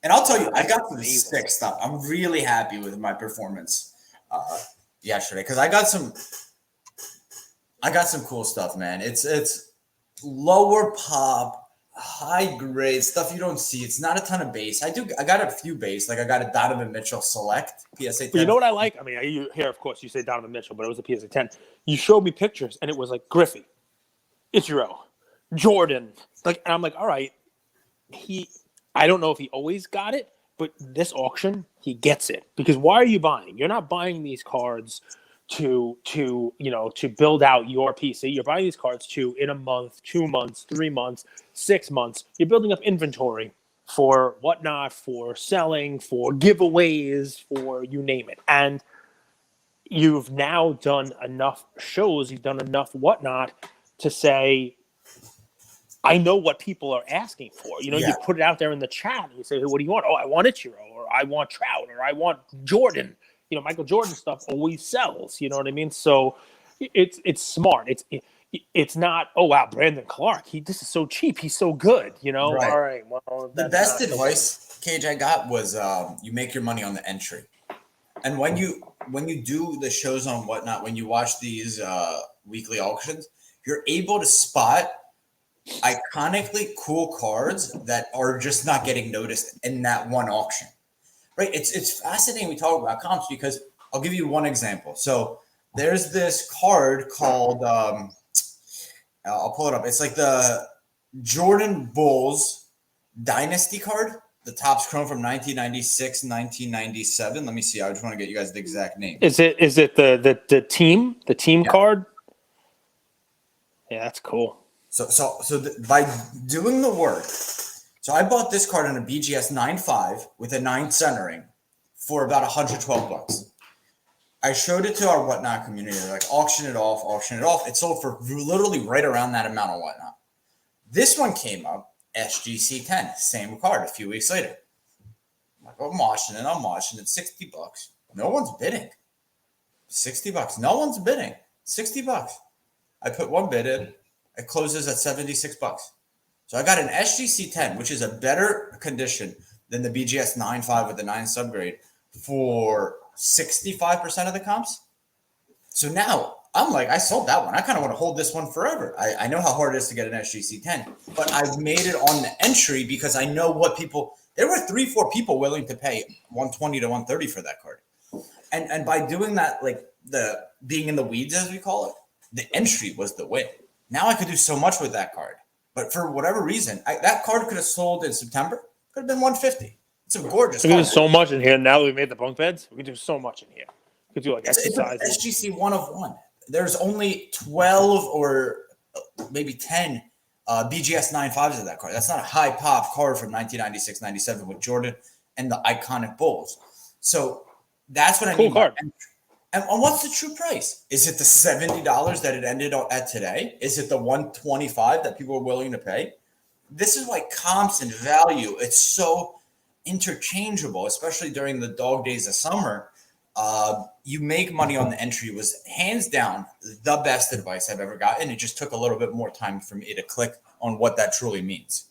And I'll tell you, I got to the sixth up. I'm really happy with my performance yesterday because I got some cool stuff, man. It's lower pop, high grade stuff you don't see. It's not a ton of base. I got a few base. Like I got a Donovan Mitchell Select PSA 10. But you know what I like? I mean, here, of course, you say Donovan Mitchell, but it was a PSA 10. You showed me pictures, and it was like Griffey, Ichiro, Jordan. And I'm like, all right, I don't know if he always got it, but this auction, he gets it. Because why are you buying? You're not buying these cards to build out your PC. You're buying these cards in a month, 2 months, 3 months, 6 months. You're building up inventory for whatnot, for selling, for giveaways, for you name it. And you've now done enough shows, you've done enough whatnot to say, I know what people are asking for. You put it out there in the chat and you say, hey, what do you want? Oh, I want Ichiro, or I want Trout, or I want Jordan. Michael Jordan stuff always sells. You know what I mean? So it's smart. It's not, oh, wow, Brandon Clark. This is so cheap. He's so good. Right. All right. Well, the best advice, Cage, I got was you make your money on the entry. And when you do the shows on whatnot, when you watch these weekly auctions, you're able to spot iconically cool cards that are just not getting noticed in that one auction, right? It's fascinating we talk about comps because I'll give you one example. So there's this card called I'll pull it up. It's like the Jordan Bulls Dynasty card. The top's chrome from 1996, 1997. Let me see. I just want to get you guys the exact name. Is it the team card? Yeah, that's cool. So by doing the work, so I bought this card in a BGS 9.5 with a 9 centering for about $112. I showed it to our whatnot community. They're like, auction it off. It sold for literally right around that amount of whatnot. This one came up, SGC 10, same card a few weeks later. I'm like, I'm watching it, $60. No one's bidding. $60. No one's bidding. $60. I put one bid in. It closes at $76. So I got an SGC 10, which is a better condition than the BGS 9.5 with the 9 subgrade for 65% of the comps. So now I'm like, I sold that one. I kind of want to hold this one forever. I know how hard it is to get an SGC 10, but I've made it on the entry because I know what people, there were 3-4 people willing to pay $120 to $130 for that card. And by doing that, like the being in the weeds, as we call it, the entry was the win. Now I could do so much with that card, but for whatever reason, that card could have sold in September. Could have been $150. It's a gorgeous. We can do so much in here. Now that we've made the bunk beds, we can do so much in here. We could do like exercises. It's SGC 1 of 1. There's only 12 or maybe 10 BGS 9.5s of that card. That's not a high pop card from 1996, 97 with Jordan and the iconic Bulls. So that's what I mean. Card. And what's the true price? Is it the $70 that it ended at today? Is it the $125 that people are willing to pay? This is why comps and value, it's so interchangeable, especially during the dog days of summer. You make money on the entry was hands down the best advice I've ever gotten. It just took a little bit more time for me to click on what that truly means.